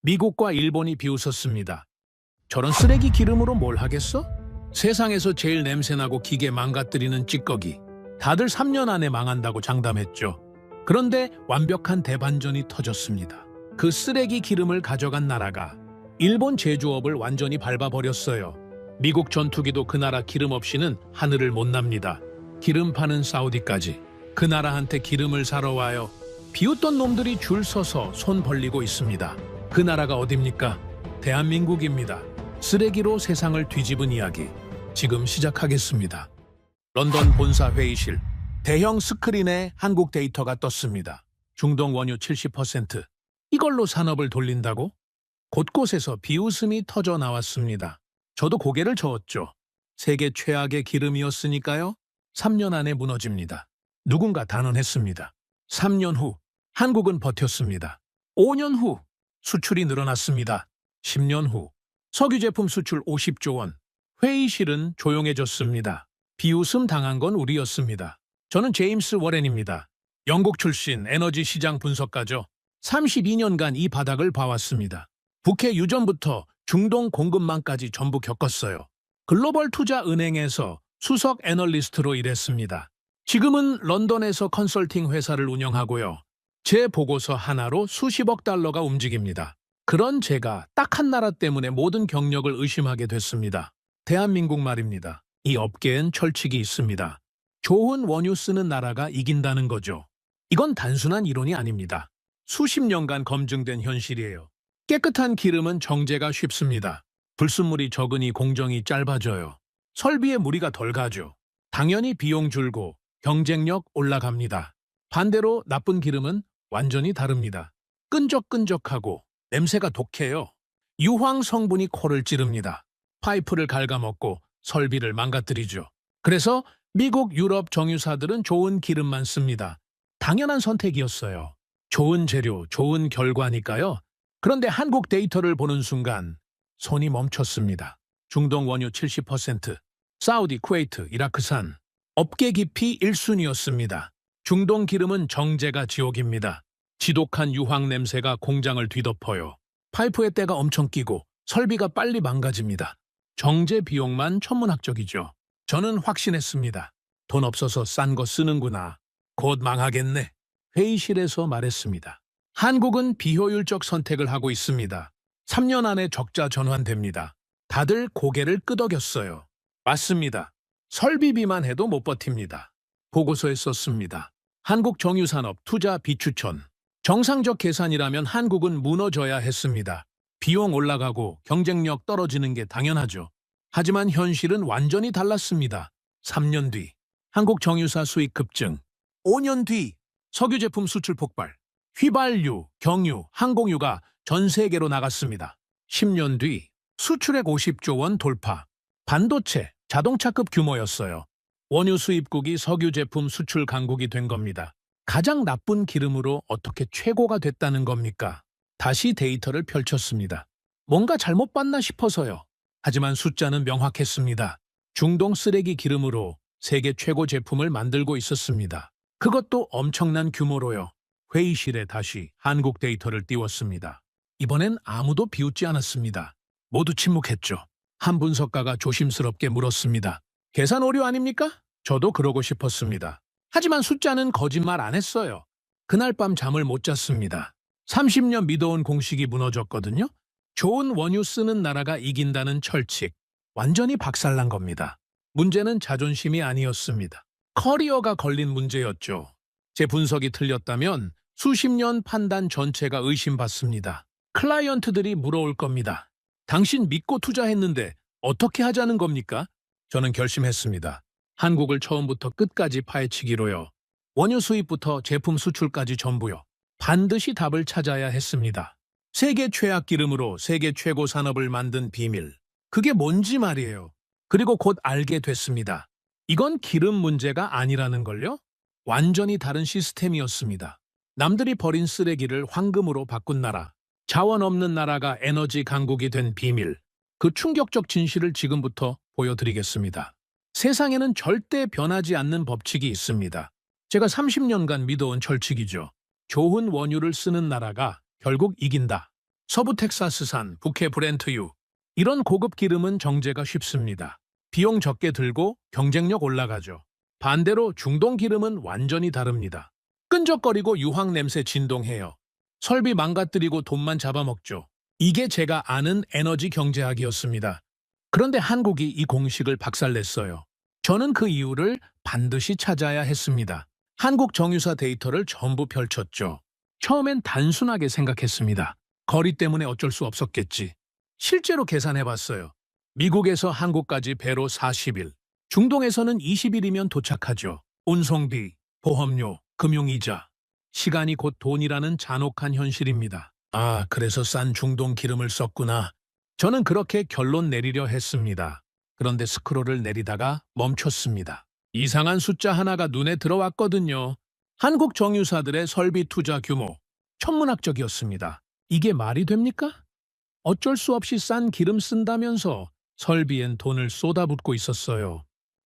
미국과 일본이 비웃었습니다. 저런 쓰레기 기름으로 뭘 하겠어? 세상에서 제일 냄새나고 기계 망가뜨리는 찌꺼기. 다들 3년 안에 망한다고 장담했죠. 그런데 완벽한 대반전이 터졌습니다. 그 쓰레기 기름을 가져간 나라가 일본 제조업을 완전히 밟아버렸어요. 미국 전투기도 그 나라 기름 없이는 하늘을 못 납니다. 기름 파는 사우디까지 그 나라한테 기름을 사러 와요. 비웃던 놈들이 줄 서서 손 벌리고 있습니다. 그 나라가 어딥니까? 대한민국입니다. 쓰레기로 세상을 뒤집은 이야기 지금 시작하겠습니다. 런던 본사 회의실 대형 스크린에 한국 데이터가 떴습니다. 중동 원유 70%. 이걸로 산업을 돌린다고? 곳곳에서 비웃음이 터져 나왔습니다. 저도 고개를 저었죠. 세계 최악의 기름이었으니까요. 3년 안에 무너집니다. 누군가 단언했습니다. 3년 후 한국은 버텼습니다. 5년 후 수출이 늘어났습니다. 10년 후 석유 제품 수출 50조 원. 회의실은 조용해졌습니다. 비웃음 당한 건 우리였습니다. 저는 제임스 워렌입니다. 영국 출신 에너지 시장 분석가죠. 32년간 이 바닥을 봐왔습니다. 북해 유전부터 중동 공급망까지 전부 겪었어요. 글로벌 투자 은행에서 수석 애널리스트로 일했습니다. 지금은 런던에서 컨설팅 회사를 운영하고요. 제 보고서 하나로 수십억 달러가 움직입니다. 그런 제가 딱 한 나라 때문에 모든 경력을 의심하게 됐습니다. 대한민국 말입니다. 이 업계엔 철칙이 있습니다. 좋은 원유 쓰는 나라가 이긴다는 거죠. 이건 단순한 이론이 아닙니다. 수십 년간 검증된 현실이에요. 깨끗한 기름은 정제가 쉽습니다. 불순물이 적으니 공정이 짧아져요. 설비에 무리가 덜 가죠. 당연히 비용 줄고 경쟁력 올라갑니다. 반대로 나쁜 기름은 완전히 다릅니다. 끈적끈적하고 냄새가 독해요. 유황 성분이 코를 찌릅니다. 파이프를 갉아먹고 설비를 망가뜨리죠. 그래서 미국, 유럽 정유사들은 좋은 기름만 씁니다. 당연한 선택이었어요. 좋은 재료, 좋은 결과니까요. 그런데 한국 데이터를 보는 순간 손이 멈췄습니다. 중동 원유 70%, 사우디, 쿠웨이트, 이라크산. 업계 깊이 1순위였습니다. 중동 기름은 정제가 지옥입니다. 지독한 유황 냄새가 공장을 뒤덮어요. 파이프에 때가 엄청 끼고 설비가 빨리 망가집니다. 정제 비용만 천문학적이죠. 저는 확신했습니다. 돈 없어서 싼 거 쓰는구나. 곧 망하겠네. 회의실에서 말했습니다. 한국은 비효율적 선택을 하고 있습니다. 3년 안에 적자 전환됩니다. 다들 고개를 끄덕였어요. 맞습니다. 설비비만 해도 못 버팁니다. 보고서에 썼습니다. 한국 정유산업 투자 비추천. 정상적 계산이라면 한국은 무너져야 했습니다. 비용 올라가고 경쟁력 떨어지는 게 당연하죠. 하지만 현실은 완전히 달랐습니다. 3년 뒤 한국 정유사 수익 급증. 5년 뒤 석유 제품 수출 폭발. 휘발유, 경유, 항공유가 전 세계로 나갔습니다. 10년 뒤 수출액 50조 원 돌파. 반도체, 자동차급 규모였어요. 원유 수입국이 석유 제품 수출 강국이 된 겁니다. 가장 나쁜 기름으로 어떻게 최고가 됐다는 겁니까? 다시 데이터를 펼쳤습니다. 뭔가 잘못 봤나 싶어서요. 하지만 숫자는 명확했습니다. 중동 쓰레기 기름으로 세계 최고 제품을 만들고 있었습니다. 그것도 엄청난 규모로요. 회의실에 다시 한국 데이터를 띄웠습니다. 이번엔 아무도 비웃지 않았습니다. 모두 침묵했죠. 한 분석가가 조심스럽게 물었습니다. 계산 오류 아닙니까? 저도 그러고 싶었습니다. 하지만 숫자는 거짓말 안 했어요. 그날 밤 잠을 못 잤습니다. 30년 믿어온 공식이 무너졌거든요. 좋은 원유 쓰는 나라가 이긴다는 철칙. 완전히 박살난 겁니다. 문제는 자존심이 아니었습니다. 커리어가 걸린 문제였죠. 제 분석이 틀렸다면 수십 년 판단 전체가 의심받습니다. 클라이언트들이 물어올 겁니다. 당신 믿고 투자했는데 어떻게 하자는 겁니까? 저는 결심했습니다. 한국을 처음부터 끝까지 파헤치기로요. 원유 수입부터 제품 수출까지 전부요. 반드시 답을 찾아야 했습니다. 세계 최악 기름으로 세계 최고 산업을 만든 비밀. 그게 뭔지 말이에요. 그리고 곧 알게 됐습니다. 이건 기름 문제가 아니라는 걸요? 완전히 다른 시스템이었습니다. 남들이 버린 쓰레기를 황금으로 바꾼 나라. 자원 없는 나라가 에너지 강국이 된 비밀. 그 충격적 진실을 지금부터 보여드리겠습니다. 세상에는 절대 변하지 않는 법칙이 있습니다. 제가 30년간 믿어온 철칙이죠. 좋은 원유를 쓰는 나라가 결국 이긴다. 서부 텍사스산 북해 브렌트유. 이런 고급 기름은 정제가 쉽습니다. 비용 적게 들고 경쟁력 올라가죠. 반대로 중동 기름은 완전히 다릅니다. 끈적거리고 유황 냄새 진동해요. 설비 망가뜨리고 돈만 잡아먹죠. 이게 제가 아는 에너지 경제학이었습니다. 그런데 한국이 이 공식을 박살냈어요. 저는 그 이유를 반드시 찾아야 했습니다. 한국 정유사 데이터를 전부 펼쳤죠. 처음엔 단순하게 생각했습니다. 거리 때문에 어쩔 수 없었겠지. 실제로 계산해봤어요. 미국에서 한국까지 배로 40일, 중동에서는 20일이면 도착하죠. 운송비, 보험료, 금융이자. 시간이 곧 돈이라는 잔혹한 현실입니다. 아, 그래서 싼 중동 기름을 썼구나. 저는 그렇게 결론 내리려 했습니다. 그런데 스크롤을 내리다가 멈췄습니다. 이상한 숫자 하나가 눈에 들어왔거든요. 한국 정유사들의 설비 투자 규모. 천문학적이었습니다. 이게 말이 됩니까? 어쩔 수 없이 싼 기름 쓴다면서 설비엔 돈을 쏟아붓고 있었어요.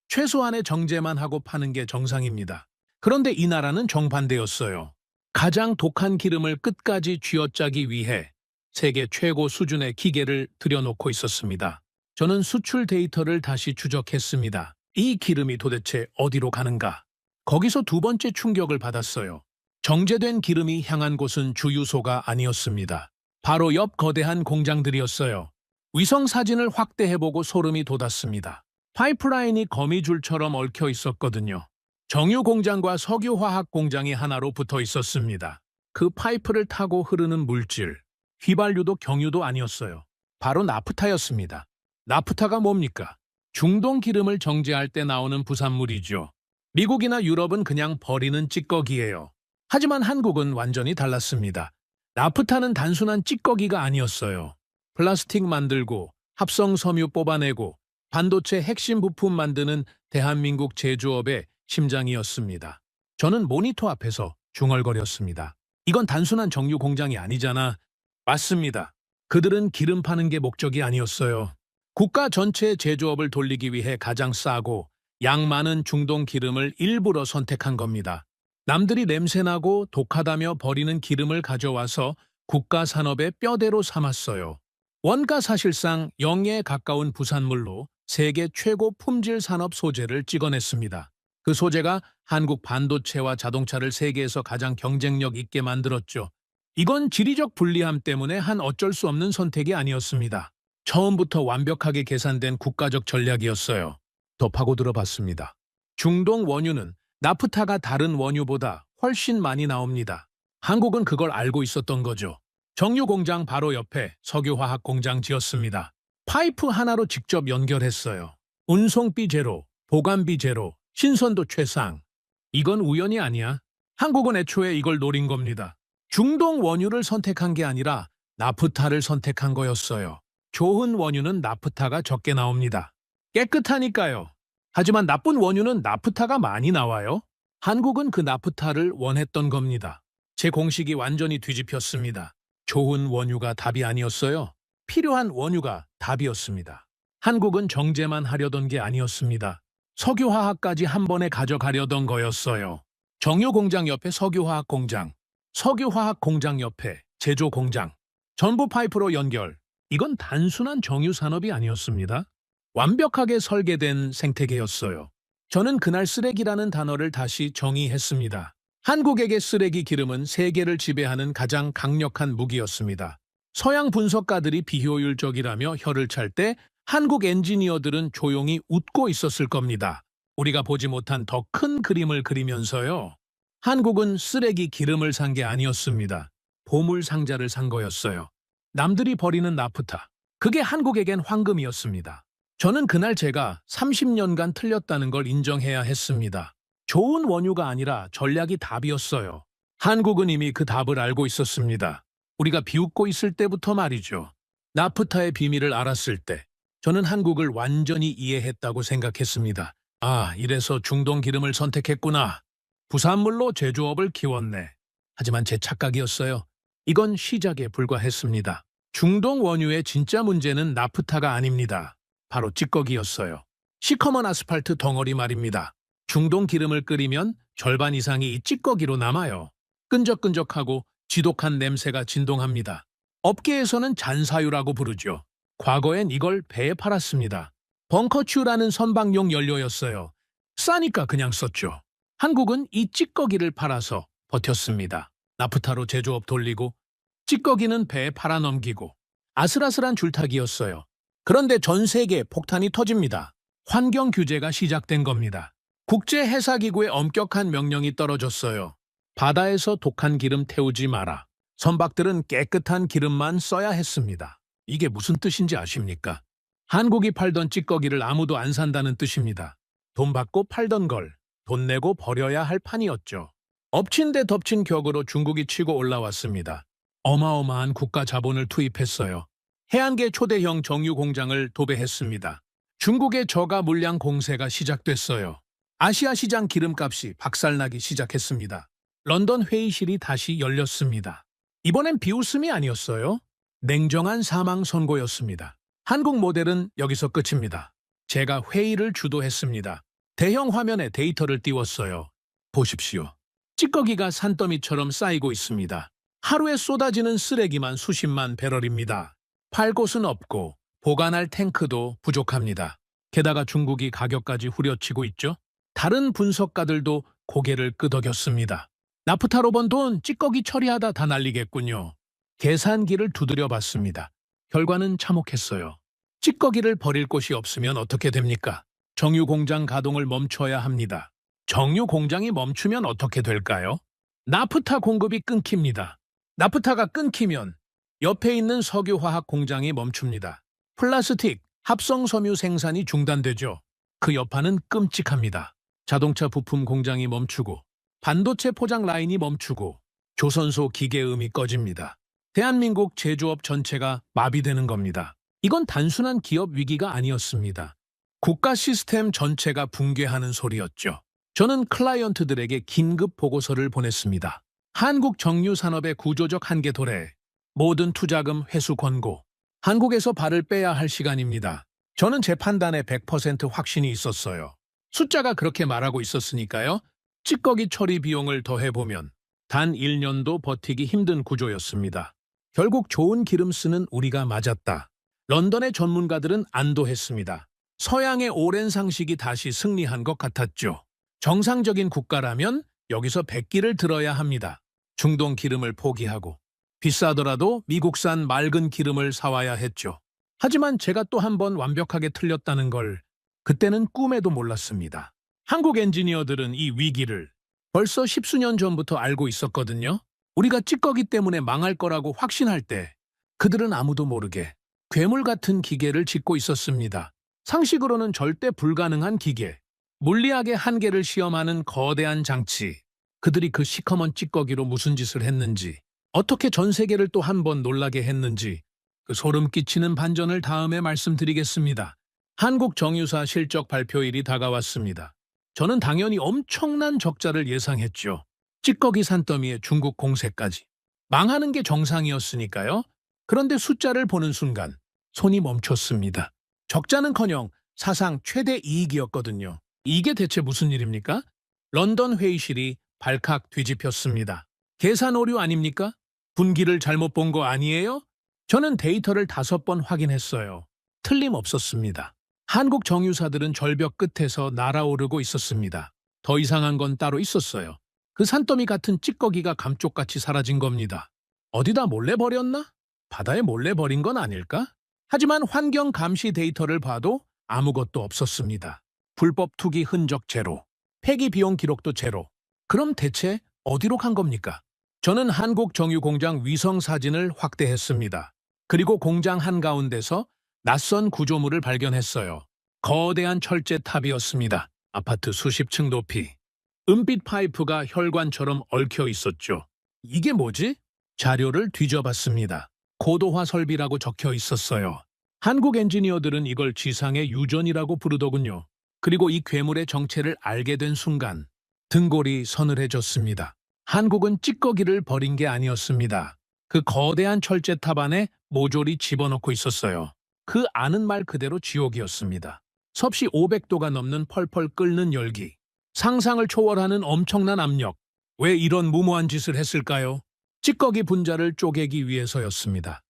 최소한의 정제만 하고 파는 게 정상입니다. 그런데 이 나라는 정반대였어요. 가장 독한 기름을 끝까지 쥐어짜기 위해 세계 최고 수준의 기계를 들여놓고 있었습니다. 저는 수출 데이터를 다시 추적했습니다. 이 기름이 도대체 어디로 가는가? 거기서 두 번째 충격을 받았어요. 정제된 기름이 향한 곳은 주유소가 아니었습니다. 바로 옆 거대한 공장들이었어요. 위성 사진을 확대해보고 소름이 돋았습니다. 파이프라인이 거미줄처럼 얽혀 있었거든요. 정유 공장과 석유화학 공장이 하나로 붙어 있었습니다. 그 파이프를 타고 흐르는 물질, 휘발유도 경유도 아니었어요. 바로 나프타였습니다. 나프타가 뭡니까? 중동 기름을 정제할 때 나오는 부산물이죠. 미국이나 유럽은 그냥 버리는 찌꺼기예요. 하지만 한국은 완전히 달랐습니다. 나프타는 단순한 찌꺼기가 아니었어요. 플라스틱 만들고 합성 섬유 뽑아내고 반도체 핵심 부품 만드는 대한민국 제조업의 심장이었습니다. 저는 모니터 앞에서 중얼거렸습니다. 이건 단순한 정유 공장이 아니잖아. 맞습니다. 그들은 기름 파는 게 목적이 아니었어요. 국가 전체의 제조업을 돌리기 위해 가장 싸고 양 많은 중동 기름을 일부러 선택한 겁니다. 남들이 냄새나고 독하다며 버리는 기름을 가져와서 국가 산업의 뼈대로 삼았어요. 원가 사실상 0에 가까운 부산물로 세계 최고 품질 산업 소재를 찍어냈습니다. 그 소재가 한국 반도체와 자동차를 세계에서 가장 경쟁력 있게 만들었죠. 이건 지리적 불리함 때문에 한 어쩔 수 없는 선택이 아니었습니다. 처음부터 완벽하게 계산된 국가적 전략이었어요. 더 파고들어봤습니다. 중동 원유는 나프타가 다른 원유보다 훨씬 많이 나옵니다. 한국은 그걸 알고 있었던 거죠. 정유 공장 바로 옆에 석유화학 공장 지었습니다. 파이프 하나로 직접 연결했어요. 운송비 제로, 보관비 제로, 신선도 최상. 이건 우연이 아니야. 한국은 애초에 이걸 노린 겁니다. 중동 원유를 선택한 게 아니라 나프타를 선택한 거였어요. 좋은 원유는 나프타가 적게 나옵니다. 깨끗하니까요. 하지만 나쁜 원유는 나프타가 많이 나와요. 한국은 그 나프타를 원했던 겁니다. 제 공식이 완전히 뒤집혔습니다. 좋은 원유가 답이 아니었어요. 필요한 원유가 답이었습니다. 한국은 정제만 하려던 게 아니었습니다. 석유화학까지 한 번에 가져가려던 거였어요. 정유공장 옆에 석유화학 공장, 석유화학 공장 옆에 제조공장, 전부 파이프로 연결. 이건 단순한 정유산업이 아니었습니다. 완벽하게 설계된 생태계였어요. 저는 그날 쓰레기라는 단어를 다시 정의했습니다. 한국에게 쓰레기 기름은 세계를 지배하는 가장 강력한 무기였습니다. 서양 분석가들이 비효율적이라며 혀를 찰 때 한국 엔지니어들은 조용히 웃고 있었을 겁니다. 우리가 보지 못한 더 큰 그림을 그리면서요. 한국은 쓰레기 기름을 산 게 아니었습니다. 보물 상자를 산 거였어요. 남들이 버리는 나프타. 그게 한국에겐 황금이었습니다. 저는 그날 제가 30년간 틀렸다는 걸 인정해야 했습니다. 좋은 원유가 아니라 전략이 답이었어요. 한국은 이미 그 답을 알고 있었습니다. 우리가 비웃고 있을 때부터 말이죠. 나프타의 비밀을 알았을 때 저는 한국을 완전히 이해했다고 생각했습니다. 아, 이래서 중동 기름을 선택했구나. 부산물로 제조업을 키웠네. 하지만 제 착각이었어요. 이건 시작에 불과했습니다. 중동 원유의 진짜 문제는 나프타가 아닙니다. 바로 찌꺼기였어요. 시커먼 아스팔트 덩어리 말입니다. 중동 기름을 끓이면 절반 이상이 이 찌꺼기로 남아요. 끈적끈적하고 지독한 냄새가 진동합니다. 업계에서는 잔사유라고 부르죠. 과거엔 이걸 배에 팔았습니다. 벙커추라는 선박용 연료였어요. 싸니까 그냥 썼죠. 한국은 이 찌꺼기를 팔아서 버텼습니다. 나프타로 제조업 돌리고 찌꺼기는 배에 팔아넘기고 아슬아슬한 줄타기였어요. 그런데 전 세계에 폭탄이 터집니다. 환경 규제가 시작된 겁니다. 국제해사기구의 엄격한 명령이 떨어졌어요. 바다에서 독한 기름 태우지 마라. 선박들은 깨끗한 기름만 써야 했습니다. 이게 무슨 뜻인지 아십니까? 한국이 팔던 찌꺼기를 아무도 안 산다는 뜻입니다. 돈 받고 팔던 걸 돈 내고 버려야 할 판이었죠. 엎친 데 덮친 격으로 중국이 치고 올라왔습니다. 어마어마한 국가 자본을 투입했어요. 해안계 초대형 정유 공장을 도배했습니다. 중국의 저가 물량 공세가 시작됐어요. 아시아 시장 기름값이 박살나기 시작했습니다. 런던 회의실이 다시 열렸습니다. 이번엔 비웃음이 아니었어요. 냉정한 사망 선고였습니다. 한국 모델은 여기서 끝입니다. 제가 회의를 주도했습니다. 대형 화면에 데이터를 띄웠어요. 보십시오. 찌꺼기가 산더미처럼 쌓이고 있습니다. 하루에 쏟아지는 쓰레기만 수십만 배럴입니다. 팔 곳은 없고 보관할 탱크도 부족합니다. 게다가 중국이 가격까지 후려치고 있죠. 다른 분석가들도 고개를 끄덕였습니다. 나프타로 번 돈 찌꺼기 처리하다 다 날리겠군요. 계산기를 두드려 봤습니다. 결과는 참혹했어요. 찌꺼기를 버릴 곳이 없으면 어떻게 됩니까? 정유 공장 가동을 멈춰야 합니다. 정유 공장이 멈추면 어떻게 될까요? 나프타 공급이 끊깁니다. 나프타가 끊기면 옆에 있는 석유화학 공장이 멈춥니다. 플라스틱, 합성섬유 생산이 중단되죠. 그 여파는 끔찍합니다. 자동차 부품 공장이 멈추고 반도체 포장 라인이 멈추고 조선소 기계음이 꺼집니다. 대한민국 제조업 전체가 마비되는 겁니다. 이건 단순한 기업 위기가 아니었습니다. 국가 시스템 전체가 붕괴하는 소리였죠. 저는 클라이언트들에게 긴급 보고서를 보냈습니다. 한국 정유 산업의 구조적 한계 도래, 모든 투자금 회수 권고. 한국에서 발을 빼야 할 시간입니다. 저는 제 판단에 100% 확신이 있었어요. 숫자가 그렇게 말하고 있었으니까요. 찌꺼기 처리 비용을 더해보면 단 1년도 버티기 힘든 구조였습니다. 결국 좋은 기름 쓰는 우리가 맞았다. 런던의 전문가들은 안도했습니다. 서양의 오랜 상식이 다시 승리한 것 같았죠. 정상적인 국가라면 여기서 백기를 들어야 합니다. 중동 기름을 포기하고 비싸더라도 미국산 맑은 기름을 사와야 했죠. 하지만 제가 또 한 번 완벽하게 틀렸다는 걸 그때는 꿈에도 몰랐습니다. 한국 엔지니어들은 이 위기를 벌써 십수년 전부터 알고 있었거든요. 우리가 찌꺼기 때문에 망할 거라고 확신할 때 그들은 아무도 모르게 괴물 같은 기계를 짓고 있었습니다. 상식으로는 절대 불가능한 기계, 물리학의 한계를 시험하는 거대한 장치. 그들이 그 시커먼 찌꺼기로 무슨 짓을 했는지, 어떻게 전 세계를 또 한 번 놀라게 했는지 그 소름 끼치는 반전을 다음에 말씀드리겠습니다. 한국 정유사 실적 발표일이 다가왔습니다. 저는 당연히 엄청난 적자를 예상했죠. 찌꺼기 산더미에 중국 공세까지. 망하는 게 정상이었으니까요. 그런데 숫자를 보는 순간 손이 멈췄습니다. 적자는커녕 사상 최대 이익이었거든요. 이게 대체 무슨 일입니까? 런던 회의실이 발칵 뒤집혔습니다. 계산 오류 아닙니까? 분기를 잘못 본 거 아니에요? 저는 데이터를 5번 확인했어요. 틀림없었습니다. 한국 정유사들은 절벽 끝에서 날아오르고 있었습니다. 더 이상한 건 따로 있었어요. 그 산더미 같은 찌꺼기가 감쪽같이 사라진 겁니다. 어디다 몰래 버렸나? 바다에 몰래 버린 건 아닐까? 하지만 환경 감시 데이터를 봐도 아무것도 없었습니다. 불법 투기 흔적 제로, 폐기 비용 기록도 제로. 그럼 대체 어디로 간 겁니까? 저는 한국 정유 공장 위성 사진을 확대했습니다. 그리고 공장 한가운데서 낯선 구조물을 발견했어요. 거대한 철제탑이었습니다. 아파트 수십 층 높이. 은빛 파이프가 혈관처럼 얽혀 있었죠. 이게 뭐지? 자료를 뒤져봤습니다. 고도화 설비라고 적혀 있었어요. 한국 엔지니어들은 이걸 지상의 유전이라고 부르더군요. 그리고 이 괴물의 정체를 알게 된 순간 등골이 서늘해졌습니다. 한국은 찌꺼기를 버린 게 아니었습니다. 그 거대한 철제탑 안에 모조리 집어넣고 있었어요. 그 아는 말 그대로 지옥이었습니다. 섭씨 500도가 넘는 펄펄 끓는 열기. 상상을 초월하는 엄청난 압력. 왜 이런 무모한 짓을 했을까요? 찌꺼기 분자를 쪼개기 위해서였습니다.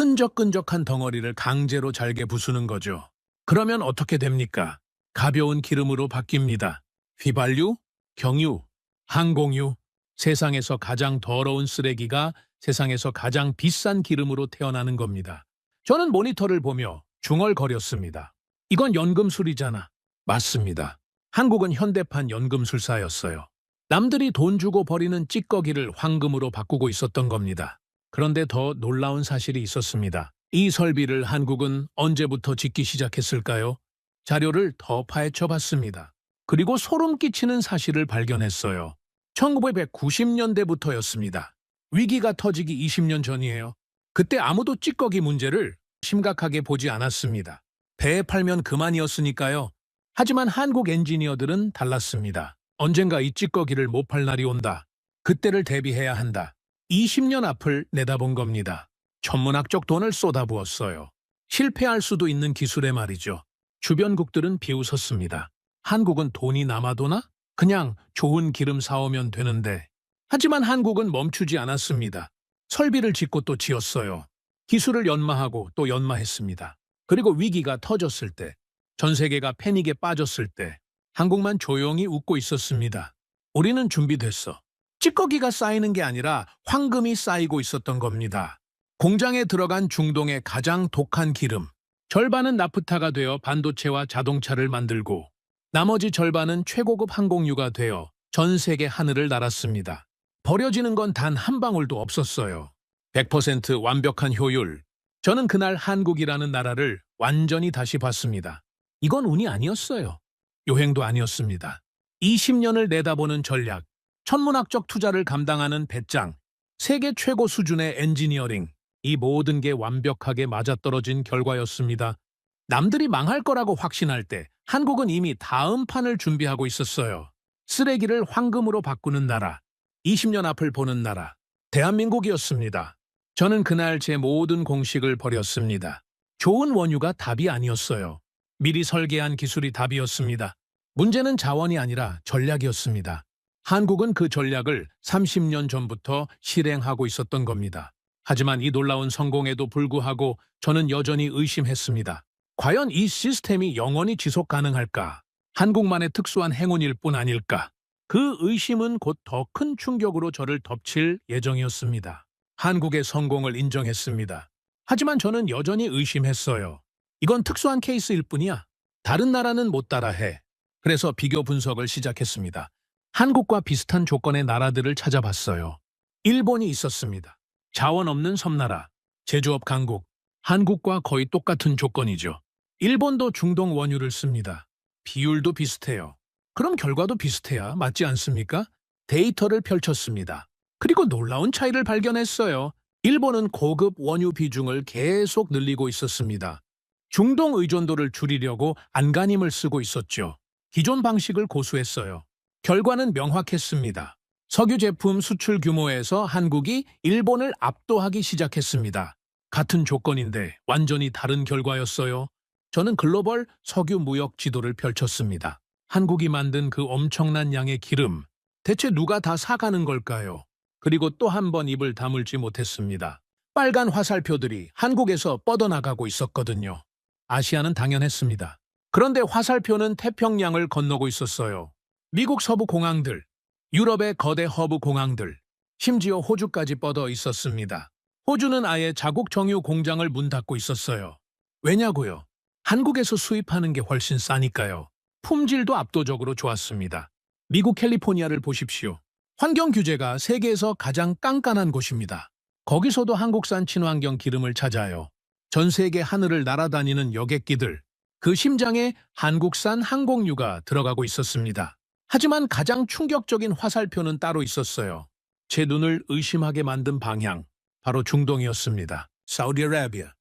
끈적끈적한 덩어리를 강제로 잘게 부수는 거죠. 그러면 어떻게 됩니까? 가벼운 기름으로 바뀝니다. 휘발유, 경유, 항공유, 세상에서 가장 더러운 쓰레기가 세상에서 가장 비싼 기름으로 태어나는 겁니다. 저는 모니터를 보며 중얼거렸습니다. 이건 연금술이잖아. 맞습니다. 한국은 현대판 연금술사였어요. 남들이 돈 주고 버리는 찌꺼기를 황금으로 바꾸고 있었던 겁니다. 그런데 더 놀라운 사실이 있었습니다. 이 설비를 한국은 언제부터 짓기 시작했을까요? 자료를 더 파헤쳐 봤습니다. 그리고 소름 끼치는 사실을 발견했어요. 1990년대부터였습니다. 위기가 터지기 20년 전이에요. 그때 아무도 찌꺼기 문제를 심각하게 보지 않았습니다. 배에 팔면 그만이었으니까요. 하지만 한국 엔지니어들은 달랐습니다. 언젠가 이 찌꺼기를 못 팔 날이 온다. 그때를 대비해야 한다. 20년 앞을 내다본 겁니다. 천문학적 돈을 쏟아부었어요. 실패할 수도 있는 기술에 말이죠. 주변국들은 비웃었습니다. 한국은 돈이 남아도나? 그냥 좋은 기름 사오면 되는데. 하지만 한국은 멈추지 않았습니다. 설비를 짓고 또 지었어요. 기술을 연마하고 또 연마했습니다. 그리고 위기가 터졌을 때, 전 세계가 패닉에 빠졌을 때 한국만 조용히 웃고 있었습니다. 우리는 준비됐어. 찌꺼기가 쌓이는 게 아니라 황금이 쌓이고 있었던 겁니다. 공장에 들어간 중동의 가장 독한 기름, 절반은 나프타가 되어 반도체와 자동차를 만들고 나머지 절반은 최고급 항공유가 되어 전 세계 하늘을 날았습니다. 버려지는 건 단 한 방울도 없었어요. 100% 완벽한 효율. 저는 그날 한국이라는 나라를 완전히 다시 봤습니다. 이건 운이 아니었어요. 요행도 아니었습니다. 20년을 내다보는 전략, 천문학적 투자를 감당하는 배짱, 세계 최고 수준의 엔지니어링, 이 모든 게 완벽하게 맞아떨어진 결과였습니다. 남들이 망할 거라고 확신할 때 한국은 이미 다음 판을 준비하고 있었어요. 쓰레기를 황금으로 바꾸는 나라, 20년 앞을 보는 나라, 대한민국이었습니다. 저는 그날 제 모든 공식을 버렸습니다. 좋은 원유가 답이 아니었어요. 미리 설계한 기술이 답이었습니다. 문제는 자원이 아니라 전략이었습니다. 한국은 그 전략을 30년 전부터 실행하고 있었던 겁니다. 하지만 이 놀라운 성공에도 불구하고 저는 여전히 의심했습니다. 과연 이 시스템이 영원히 지속 가능할까? 한국만의 특수한 행운일 뿐 아닐까? 그 의심은 곧 더 큰 충격으로 저를 덮칠 예정이었습니다. 한국의 성공을 인정했습니다. 하지만 저는 여전히 의심했어요. 이건 특수한 케이스일 뿐이야. 다른 나라는 못 따라해. 그래서 비교 분석을 시작했습니다. 한국과 비슷한 조건의 나라들을 찾아봤어요. 일본이 있었습니다. 자원 없는 섬나라, 제조업 강국, 한국과 거의 똑같은 조건이죠. 일본도 중동 원유를 씁니다. 비율도 비슷해요. 그럼 결과도 비슷해야 맞지 않습니까? 데이터를 펼쳤습니다. 그리고 놀라운 차이를 발견했어요. 일본은 고급 원유 비중을 계속 늘리고 있었습니다. 중동 의존도를 줄이려고 안간힘을 쓰고 있었죠. 기존 방식을 고수했어요. 결과는 명확했습니다. 석유 제품 수출 규모에서 한국이 일본을 압도하기 시작했습니다. 같은 조건인데 완전히 다른 결과였어요. 저는 글로벌 석유 무역 지도를 펼쳤습니다. 한국이 만든 그 엄청난 양의 기름, 대체 누가 다 사가는 걸까요? 그리고 또 한 번 입을 다물지 못했습니다. 빨간 화살표들이 한국에서 뻗어나가고 있었거든요. 아시아는 당연했습니다. 그런데 화살표는 태평양을 건너고 있었어요. 미국 서부 공항들, 유럽의 거대 허브 공항들, 심지어 호주까지 뻗어 있었습니다. 호주는 아예 자국 정유 공장을 문 닫고 있었어요. 왜냐고요? 한국에서 수입하는 게 훨씬 싸니까요. 품질도 압도적으로 좋았습니다. 미국 캘리포니아를 보십시오. 환경 규제가 세계에서 가장 깐깐한 곳입니다. 거기서도 한국산 친환경 기름을 찾아요. 전 세계 하늘을 날아다니는 여객기들, 그 심장에 한국산 항공유가 들어가고 있었습니다. 하지만 가장 충격적인 화살표는 따로 있었어요. 제 눈을 의심하게 만든 방향, 바로 중동이었습니다. 사우디아라비아,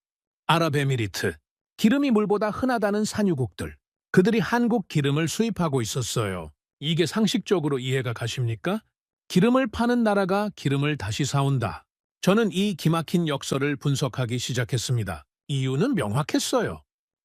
아랍에미리트, 기름이 물보다 흔하다는 산유국들, 그들이 한국 기름을 수입하고 있었어요. 이게 상식적으로 이해가 가십니까? 기름을 파는 나라가 기름을 다시 사온다. 저는 이 기막힌 역설을 분석하기 시작했습니다. 이유는 명확했어요.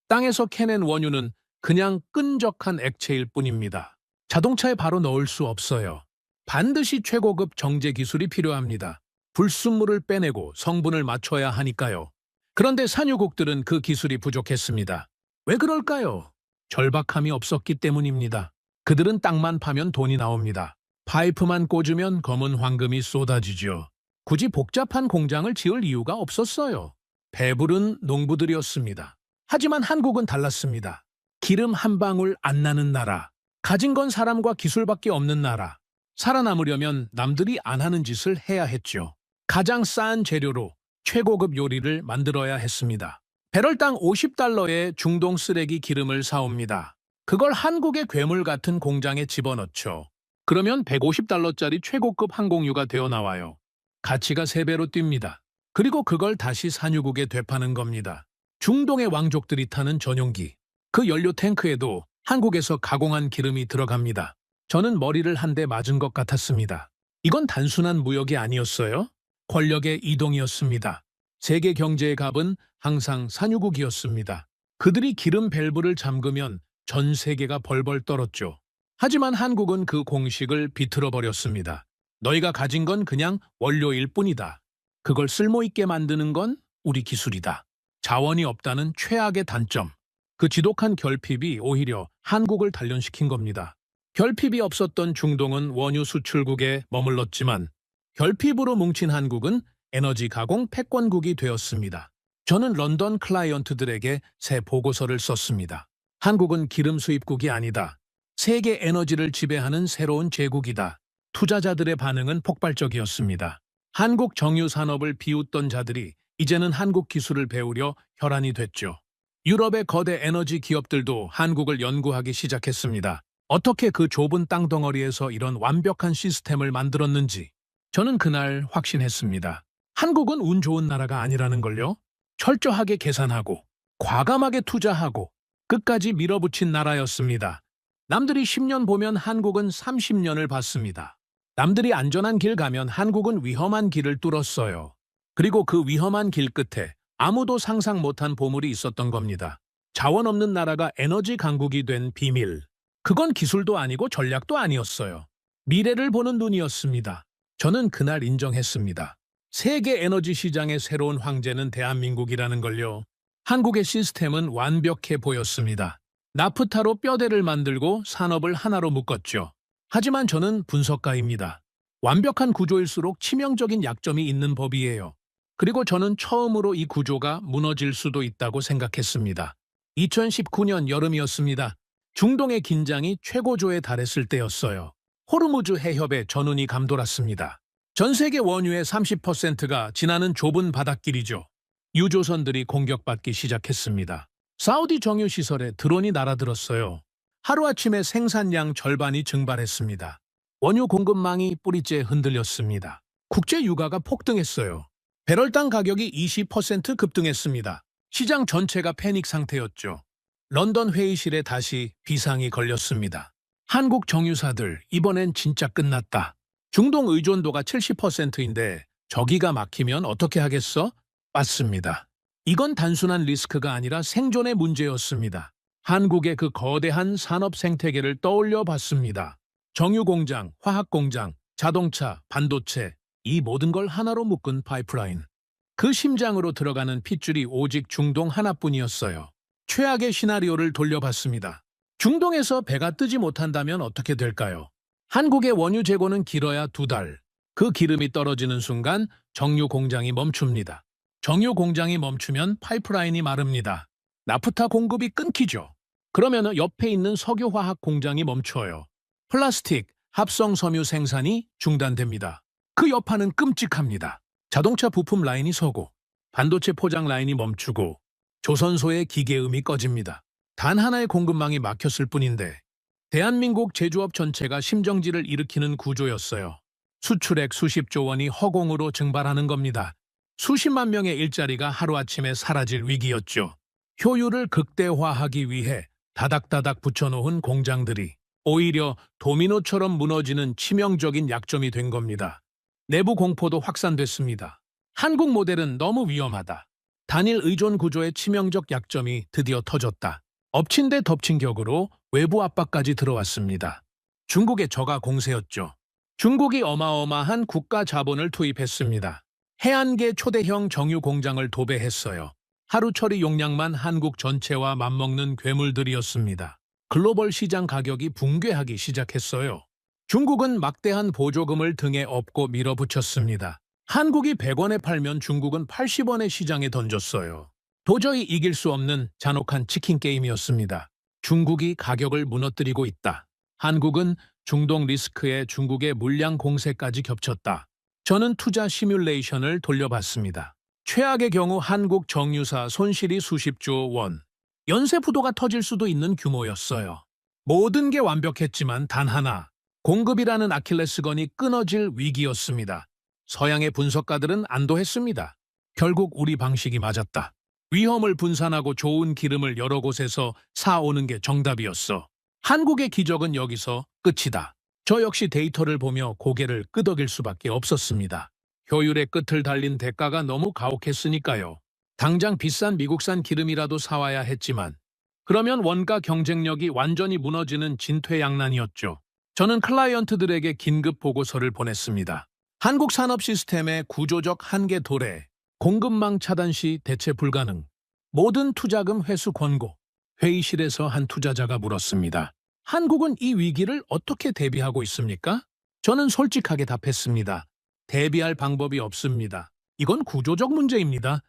땅에서 캐낸 원유는 그냥 끈적한 액체일 뿐입니다. 자동차에 바로 넣을 수 없어요. 반드시 최고급 정제 기술이 필요합니다. 불순물을 빼내고 성분을 맞춰야 하니까요. 그런데 산유국들은 그 기술이 부족했습니다. 왜 그럴까요? 절박함이 없었기 때문입니다. 그들은 땅만 파면 돈이 나옵니다. 파이프만 꽂으면 검은 황금이 쏟아지죠. 굳이 복잡한 공장을 지을 이유가 없었어요. 배부른 농부들이었습니다. 하지만 한국은 달랐습니다. 기름 한 방울 안 나는 나라. 가진 건 사람과 기술밖에 없는 나라. 살아남으려면 남들이 안 하는 짓을 해야 했죠. 가장 싼 재료로 최고급 요리를 만들어야 했습니다. 배럴당 50달러에 중동 쓰레기 기름을 사옵니다. 그걸 한국의 괴물 같은 공장에 집어넣죠. 그러면 150달러짜리 최고급 항공유가 되어 나와요. 가치가 3배로 뜁니다. 그리고 그걸 다시 산유국에 되파는 겁니다. 중동의 왕족들이 타는 전용기. 그 연료 탱크에도 한국에서 가공한 기름이 들어갑니다. 저는 머리를 한 대 맞은 것 같았습니다. 이건 단순한 무역이 아니었어요. 권력의 이동이었습니다. 세계 경제의 갑은 항상 산유국이었습니다. 그들이 기름 밸브를 잠그면 전 세계가 벌벌 떨었죠. 하지만 한국은 그 공식을 비틀어 버렸습니다. 너희가 가진 건 그냥 원료일 뿐이다. 그걸 쓸모있게 만드는 건 우리 기술이다. 자원이 없다는 최악의 단점. 그 지독한 결핍이 오히려 한국을 단련시킨 겁니다. 결핍이 없었던 중동은 원유 수출국에 머물렀지만 결핍으로 뭉친 한국은 에너지 가공 패권국이 되었습니다. 저는 런던 클라이언트들에게 새 보고서를 썼습니다. 한국은 기름 수입국이 아니다. 세계 에너지를 지배하는 새로운 제국이다. 투자자들의 반응은 폭발적이었습니다. 한국 정유 산업을 비웃던 자들이 이제는 한국 기술을 배우려 혈안이 됐죠. 유럽의 거대 에너지 기업들도 한국을 연구하기 시작했습니다. 어떻게 그 좁은 땅덩어리에서 이런 완벽한 시스템을 만들었는지 저는 그날 확신했습니다. 한국은 운 좋은 나라가 아니라는 걸요. 철저하게 계산하고 과감하게 투자하고 끝까지 밀어붙인 나라였습니다. 남들이 10년 보면 한국은 30년을 봤습니다. 남들이 안전한 길 가면 한국은 위험한 길을 뚫었어요. 그리고 그 위험한 길 끝에 아무도 상상 못한 보물이 있었던 겁니다. 자원 없는 나라가 에너지 강국이 된 비밀. 그건 기술도 아니고 전략도 아니었어요. 미래를 보는 눈이었습니다. 저는 그날 인정했습니다. 세계 에너지 시장의 새로운 황제는 대한민국이라는 걸요. 한국의 시스템은 완벽해 보였습니다. 나프타로 뼈대를 만들고 산업을 하나로 묶었죠. 하지만 저는 분석가입니다. 완벽한 구조일수록 치명적인 약점이 있는 법이에요. 그리고 저는 처음으로 이 구조가 무너질 수도 있다고 생각했습니다. 2019년 여름이었습니다. 중동의 긴장이 최고조에 달했을 때였어요. 호르무즈 해협에 전운이 감돌았습니다. 전 세계 원유의 30%가 지나는 좁은 바닷길이죠. 유조선들이 공격받기 시작했습니다. 사우디 정유 시설에 드론이 날아들었어요. 하루아침에 생산량 절반이 증발했습니다. 원유 공급망이 뿌리째 흔들렸습니다. 국제 유가가 폭등했어요. 배럴당 가격이 20% 급등했습니다. 시장 전체가 패닉 상태였죠. 런던 회의실에 다시 비상이 걸렸습니다. 한국 정유사들, 이번엔 진짜 끝났다. 중동 의존도가 70%인데 저기가 막히면 어떻게 하겠어? 맞습니다. 이건 단순한 리스크가 아니라 생존의 문제였습니다. 한국의 그 거대한 산업 생태계를 떠올려 봤습니다. 정유공장, 화학공장, 자동차, 반도체, 이 모든 걸 하나로 묶은 파이프라인. 그 심장으로 들어가는 핏줄이 오직 중동 하나뿐이었어요. 최악의 시나리오를 돌려봤습니다. 중동에서 배가 뜨지 못한다면 어떻게 될까요? 한국의 원유 재고는 길어야 2달. 그 기름이 떨어지는 순간 정유 공장이 멈춥니다. 정유 공장이 멈추면 파이프라인이 마릅니다. 나프타 공급이 끊기죠. 그러면 옆에 있는 석유화학 공장이 멈춰요. 플라스틱, 합성 섬유 생산이 중단됩니다. 그 여파는 끔찍합니다. 자동차 부품 라인이 서고, 반도체 포장 라인이 멈추고, 조선소의 기계음이 꺼집니다. 단 하나의 공급망이 막혔을 뿐인데 대한민국 제조업 전체가 심정지를 일으키는 구조였어요. 수출액 수십조 원이 허공으로 증발하는 겁니다. 수십만 명의 일자리가 하루아침에 사라질 위기였죠. 효율을 극대화하기 위해 다닥다닥 붙여놓은 공장들이 오히려 도미노처럼 무너지는 치명적인 약점이 된 겁니다. 내부 공포도 확산됐습니다. 한국 모델은 너무 위험하다. 단일 의존 구조의 치명적 약점이 드디어 터졌다. 엎친 데 덮친 격으로 외부 압박까지 들어왔습니다. 중국의 저가 공세였죠. 중국이 어마어마한 국가 자본을 투입했습니다. 해안계 초대형 정유 공장을 도배했어요. 하루 처리 용량만 한국 전체와 맞먹는 괴물들이었습니다. 글로벌 시장 가격이 붕괴하기 시작했어요. 중국은 막대한 보조금을 등에 업고 밀어붙였습니다. 한국이 100원에 팔면 중국은 80원에 시장에 던졌어요. 도저히 이길 수 없는 잔혹한 치킨 게임이었습니다. 중국이 가격을 무너뜨리고 있다. 한국은 중동 리스크에 중국의 물량 공세까지 겹쳤다. 저는 투자 시뮬레이션을 돌려봤습니다. 최악의 경우 한국 정유사 손실이 수십조 원. 연쇄 부도가 터질 수도 있는 규모였어요. 모든 게 완벽했지만 단 하나, 공급이라는 아킬레스건이 끊어질 위기였습니다. 서양의 분석가들은 안도했습니다. 결국 우리 방식이 맞았다. 위험을 분산하고 좋은 기름을 여러 곳에서 사오는 게 정답이었어. 한국의 기적은 여기서 끝이다. 저 역시 데이터를 보며 고개를 끄덕일 수밖에 없었습니다. 효율의 끝을 달린 대가가 너무 가혹했으니까요. 당장 비싼 미국산 기름이라도 사와야 했지만 그러면 원가 경쟁력이 완전히 무너지는 진퇴양난이었죠. 저는 클라이언트들에게 긴급 보고서를 보냈습니다. 한국 산업 시스템의 구조적 한계 도래, 공급망 차단 시 대체 불가능, 모든 투자금 회수 권고. 회의실에서 한 투자자가 물었습니다. 한국은 이 위기를 어떻게 대비하고 있습니까? 저는 솔직하게 답했습니다. 대비할 방법이 없습니다. 이건 구조적 문제입니다.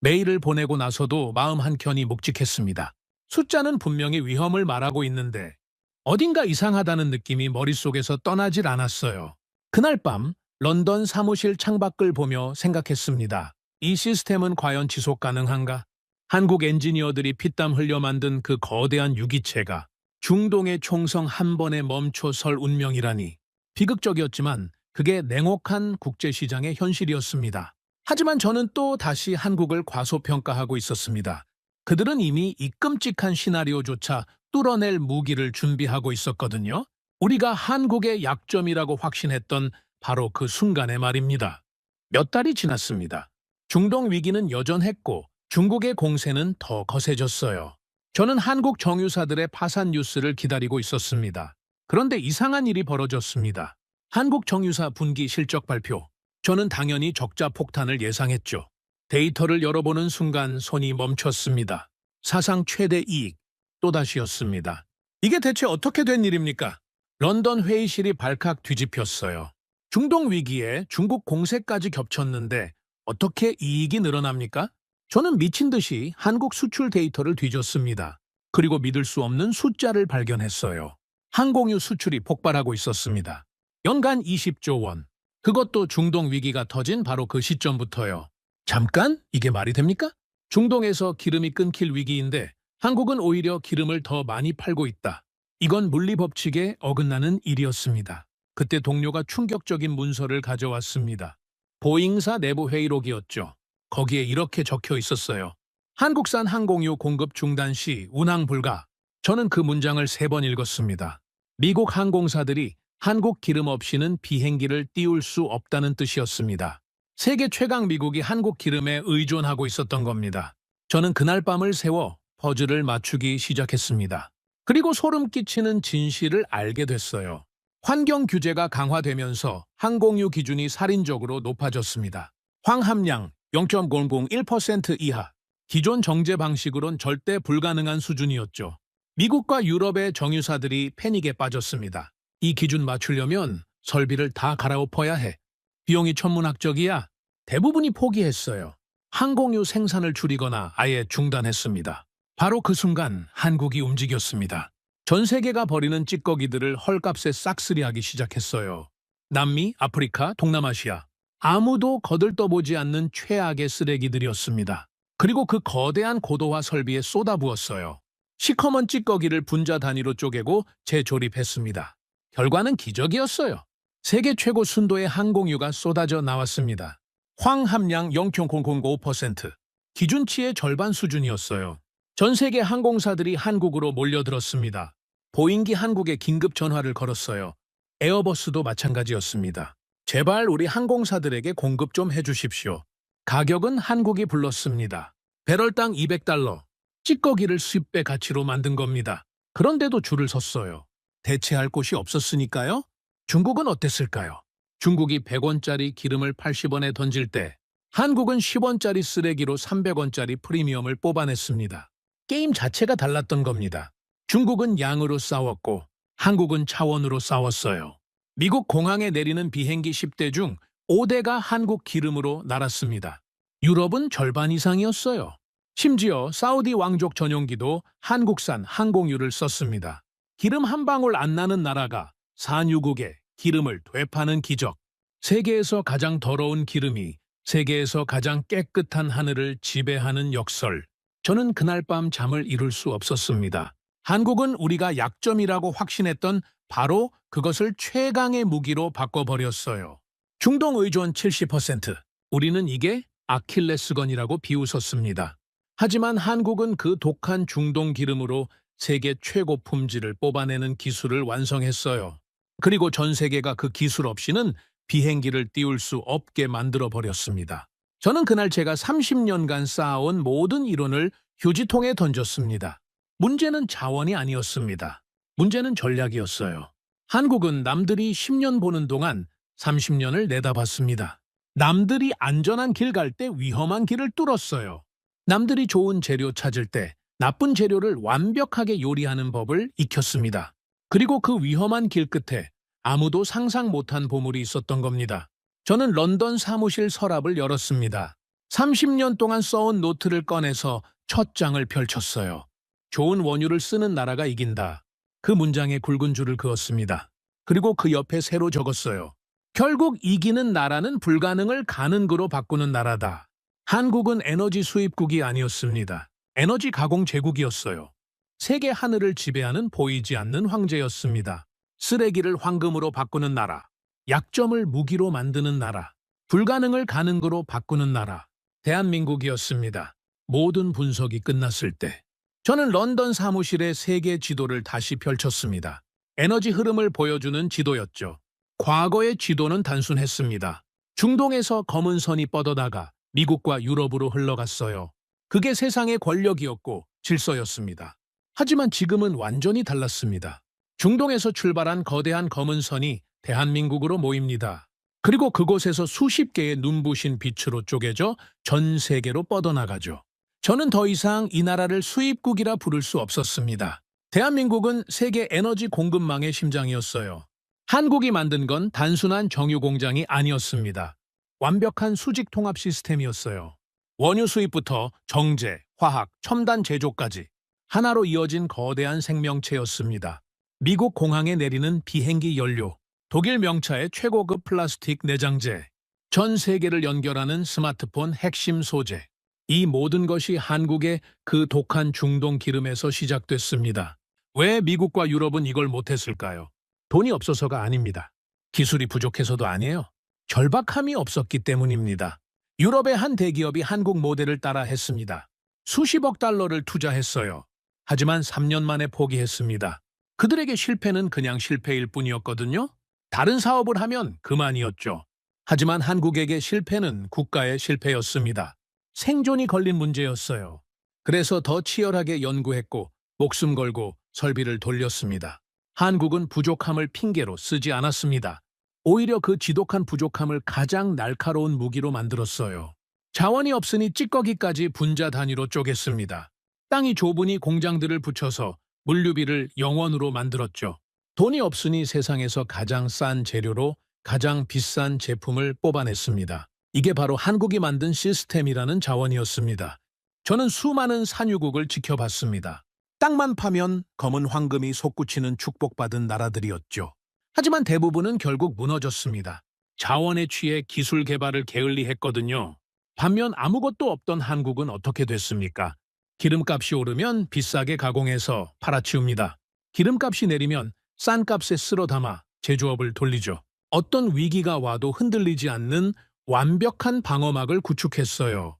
메일을 보내고 나서도 마음 한켠이 묵직했습니다. 숫자는 분명히 위험을 말하고 있는데 어딘가 이상하다는 느낌이 머릿속에서 떠나질 않았어요. 그날 밤 런던 사무실 창밖을 보며 생각했습니다. 이 시스템은 과연 지속 가능한가? 한국 엔지니어들이 피땀 흘려 만든 그 거대한 유기체가 중동의 총성 한 번에 멈춰 설 운명이라니. 비극적이었지만 그게 냉혹한 국제시장의 현실이었습니다. 하지만 저는 또 다시 한국을 과소평가하고 있었습니다. 그들은 이미 이 끔찍한 시나리오조차 뚫어낼 무기를 준비하고 있었거든요. 우리가 한국의 약점이라고 확신했던 바로 그 순간의 말입니다. 몇 달이 지났습니다. 중동 위기는 여전했고 중국의 공세는 더 거세졌어요. 저는 한국 정유사들의 파산 뉴스를 기다리고 있었습니다. 그런데 이상한 일이 벌어졌습니다. 한국 정유사 분기 실적 발표. 저는 당연히 적자 폭탄을 예상했죠. 데이터를 열어보는 순간 손이 멈췄습니다. 사상 최대 이익, 또다시였습니다. 이게 대체 어떻게 된 일입니까? 런던 회의실이 발칵 뒤집혔어요. 중동 위기에 중국 공세까지 겹쳤는데 어떻게 이익이 늘어납니까? 저는 미친 듯이 한국 수출 데이터를 뒤졌습니다. 그리고 믿을 수 없는 숫자를 발견했어요. 항공유 수출이 폭발하고 있었습니다. 연간 20조 원. 그것도 중동 위기가 터진 바로 그 시점부터요. 잠깐? 이게 말이 됩니까? 중동에서 기름이 끊길 위기인데 한국은 오히려 기름을 더 많이 팔고 있다. 이건 물리법칙에 어긋나는 일이었습니다. 그때 동료가 충격적인 문서를 가져왔습니다. 보잉사 내부 회의록이었죠. 거기에 이렇게 적혀 있었어요. 한국산 항공유 공급 중단 시 운항 불가. 저는 그 문장을 3번 읽었습니다. 미국 항공사들이 한국 기름 없이는 비행기를 띄울 수 없다는 뜻이었습니다. 세계 최강 미국이 한국 기름에 의존하고 있었던 겁니다. 저는 그날 밤을 새워 퍼즐을 맞추기 시작했습니다. 그리고 소름 끼치는 진실을 알게 됐어요. 환경 규제가 강화되면서 항공유 기준이 살인적으로 높아졌습니다. 황함량 0.001% 이하. 기존 정제 방식으론 절대 불가능한 수준이었죠. 미국과 유럽의 정유사들이 패닉에 빠졌습니다. 이 기준 맞추려면 설비를 다 갈아엎어야 해. 비용이 천문학적이야. 대부분이 포기했어요. 항공유 생산을 줄이거나 아예 중단했습니다. 바로 그 순간 한국이 움직였습니다. 전 세계가 버리는 찌꺼기들을 헐값에 싹쓸이하기 시작했어요. 남미, 아프리카, 동남아시아. 아무도 거들떠보지 않는 최악의 쓰레기들이었습니다. 그리고 그 거대한 고도화 설비에 쏟아부었어요. 시커먼 찌꺼기를 분자 단위로 쪼개고 재조립했습니다. 결과는 기적이었어요. 세계 최고 순도의 항공유가 쏟아져 나왔습니다. 황함량 0.0005%. 기준치의 절반 수준이었어요. 전 세계 항공사들이 한국으로 몰려들었습니다. 보잉기 한국에 긴급 전화를 걸었어요. 에어버스도 마찬가지였습니다. 제발 우리 항공사들에게 공급 좀 해주십시오. 가격은 한국이 불렀습니다. 배럴당 $200. 찌꺼기를 수십 배 가치로 만든 겁니다. 그런데도 줄을 섰어요. 대체할 곳이 없었으니까요. 중국은 어땠을까요? 중국이 100원짜리 기름을 80원에 던질 때 한국은 10원짜리 쓰레기로 300원짜리 프리미엄을 뽑아냈습니다. 게임 자체가 달랐던 겁니다. 중국은 양으로 싸웠고 한국은 차원으로 싸웠어요. 미국 공항에 내리는 비행기 10대 중 5대가 한국 기름으로 날았습니다. 유럽은 절반 이상이었어요. 심지어 사우디 왕족 전용기도 한국산 항공유를 썼습니다. 기름 한 방울 안 나는 나라가 산유국에 기름을 되파는 기적. 세계에서 가장 더러운 기름이 세계에서 가장 깨끗한 하늘을 지배하는 역설. 저는 그날 밤 잠을 이룰 수 없었습니다. 한국은 우리가 약점이라고 확신했던 바로 그것을 최강의 무기로 바꿔버렸어요. 중동 의존 70%. 우리는 이게 아킬레스건이라고 비웃었습니다. 하지만 한국은 그 독한 중동 기름으로 세계 최고 품질을 뽑아내는 기술을 완성했어요. 그리고 전 세계가 그 기술 없이는 비행기를 띄울 수 없게 만들어버렸습니다. 저는 그날 제가 30년간 쌓아온 모든 이론을 휴지통에 던졌습니다. 문제는 자원이 아니었습니다. 문제는 전략이었어요. 한국은 남들이 10년 보는 동안 30년을 내다봤습니다. 남들이 안전한 길 갈 때 위험한 길을 뚫었어요. 남들이 좋은 재료 찾을 때 나쁜 재료를 완벽하게 요리하는 법을 익혔습니다. 그리고 그 위험한 길 끝에 아무도 상상 못한 보물이 있었던 겁니다. 저는 런던 사무실 서랍을 열었습니다. 30년 동안 써온 노트를 꺼내서 첫 장을 펼쳤어요. 좋은 원유를 쓰는 나라가 이긴다. 그 문장에 굵은 줄을 그었습니다. 그리고 그 옆에 새로 적었어요. 결국 이기는 나라는 불가능을 가능으로 바꾸는 나라다. 한국은 에너지 수입국이 아니었습니다. 에너지 가공 제국이었어요. 세계 하늘을 지배하는 보이지 않는 황제였습니다. 쓰레기를 황금으로 바꾸는 나라, 약점을 무기로 만드는 나라, 불가능을 가능으로 바꾸는 나라, 대한민국이었습니다. 모든 분석이 끝났을 때 저는 런던 사무실의 세계 지도를 다시 펼쳤습니다. 에너지 흐름을 보여주는 지도였죠. 과거의 지도는 단순했습니다. 중동에서 검은 선이 뻗어나가 미국과 유럽으로 흘러갔어요. 그게 세상의 권력이었고 질서였습니다. 하지만 지금은 완전히 달랐습니다. 중동에서 출발한 거대한 검은 선이 대한민국으로 모입니다. 그리고 그곳에서 수십 개의 눈부신 빛으로 쪼개져 전 세계로 뻗어나가죠. 저는 더 이상 이 나라를 수입국이라 부를 수 없었습니다. 대한민국은 세계 에너지 공급망의 심장이었어요. 한국이 만든 건 단순한 정유 공장이 아니었습니다. 완벽한 수직 통합 시스템이었어요. 원유 수입부터 정제, 화학, 첨단 제조까지 하나로 이어진 거대한 생명체였습니다. 미국 공항에 내리는 비행기 연료, 독일 명차의 최고급 플라스틱 내장재, 전 세계를 연결하는 스마트폰 핵심 소재. 이 모든 것이 한국의 그 독한 중동 기름에서 시작됐습니다. 왜 미국과 유럽은 이걸 못했을까요? 돈이 없어서가 아닙니다. 기술이 부족해서도 아니에요. 절박함이 없었기 때문입니다. 유럽의 한 대기업이 한국 모델을 따라 했습니다. 수십억 달러를 투자했어요. 하지만 3년 만에 포기했습니다. 그들에게 실패는 그냥 실패일 뿐이었거든요. 다른 사업을 하면 그만이었죠. 하지만 한국에게 실패는 국가의 실패였습니다. 생존이 걸린 문제였어요. 그래서 더 치열하게 연구했고 목숨 걸고 설비를 돌렸습니다. 한국은 부족함을 핑계로 쓰지 않았습니다. 오히려 그 지독한 부족함을 가장 날카로운 무기로 만들었어요. 자원이 없으니 찌꺼기까지 분자 단위로 쪼갰습니다. 땅이 좁으니 공장들을 붙여서 물류비를 0원으로 만들었죠. 돈이 없으니 세상에서 가장 싼 재료로 가장 비싼 제품을 뽑아냈습니다. 이게 바로 한국이 만든 시스템이라는 자원이었습니다. 저는 수많은 산유국을 지켜봤습니다. 땅만 파면 검은 황금이 솟구치는 축복받은 나라들이었죠. 하지만 대부분은 결국 무너졌습니다. 자원에 취해 기술 개발을 게을리했거든요. 반면 아무것도 없던 한국은 어떻게 됐습니까? 기름값이 오르면 비싸게 가공해서 팔아치웁니다. 기름값이 내리면 싼 값에 쓸어 담아 제조업을 돌리죠. 어떤 위기가 와도 흔들리지 않는 완벽한 방어막을 구축했어요.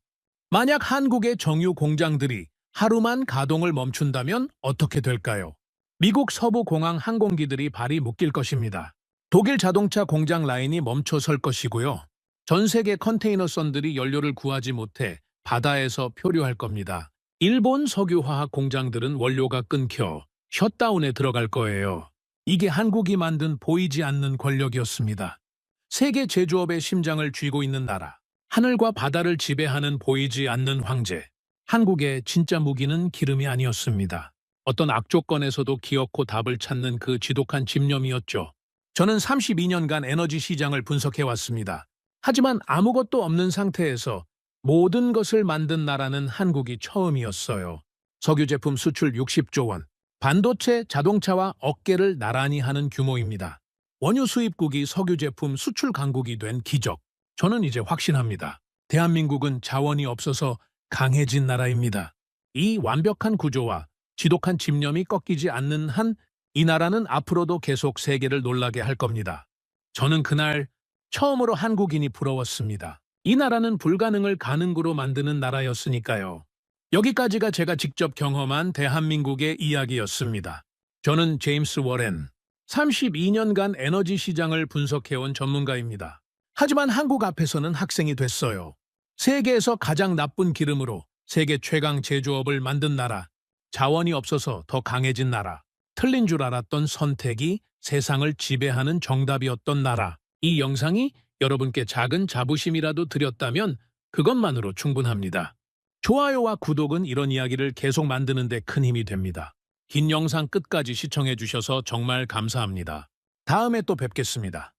만약 한국의 정유 공장들이 하루만 가동을 멈춘다면 어떻게 될까요? 미국 서부 공항 항공기들이 발이 묶일 것입니다. 독일 자동차 공장 라인이 멈춰 설 것이고요. 전 세계 컨테이너선들이 연료를 구하지 못해 바다에서 표류할 겁니다. 일본 석유화학 공장들은 원료가 끊겨 셧다운에 들어갈 거예요. 이게 한국이 만든 보이지 않는 권력이었습니다. 세계 제조업의 심장을 쥐고 있는 나라. 하늘과 바다를 지배하는 보이지 않는 황제. 한국의 진짜 무기는 기름이 아니었습니다. 어떤 악조건에서도 기어코 답을 찾는 그 지독한 집념이었죠. 저는 32년간 에너지 시장을 분석해 왔습니다. 하지만 아무것도 없는 상태에서 모든 것을 만든 나라는 한국이 처음이었어요. 석유 제품 수출 60조 원, 반도체, 자동차와 어깨를 나란히 하는 규모입니다. 원유 수입국이 석유 제품 수출 강국이 된 기적. 저는 이제 확신합니다. 대한민국은 자원이 없어서 강해진 나라입니다. 이 완벽한 구조와 지독한 집념이 꺾이지 않는 한 이 나라는 앞으로도 계속 세계를 놀라게 할 겁니다. 저는 그날 처음으로 한국인이 부러웠습니다. 이 나라는 불가능을 가능으로 만드는 나라였으니까요. 여기까지가 제가 직접 경험한 대한민국의 이야기였습니다. 저는 제임스 워렌, 32년간 에너지 시장을 분석해온 전문가입니다. 하지만 한국 앞에서는 학생이 됐어요. 세계에서 가장 나쁜 기름으로 세계 최강 제조업을 만든 나라, 자원이 없어서 더 강해진 나라, 틀린 줄 알았던 선택이 세상을 지배하는 정답이었던 나라. 이 영상이 여러분께 작은 자부심이라도 드렸다면 그것만으로 충분합니다. 좋아요와 구독은 이런 이야기를 계속 만드는 데 큰 힘이 됩니다. 긴 영상 끝까지 시청해 주셔서 정말 감사합니다. 다음에 또 뵙겠습니다.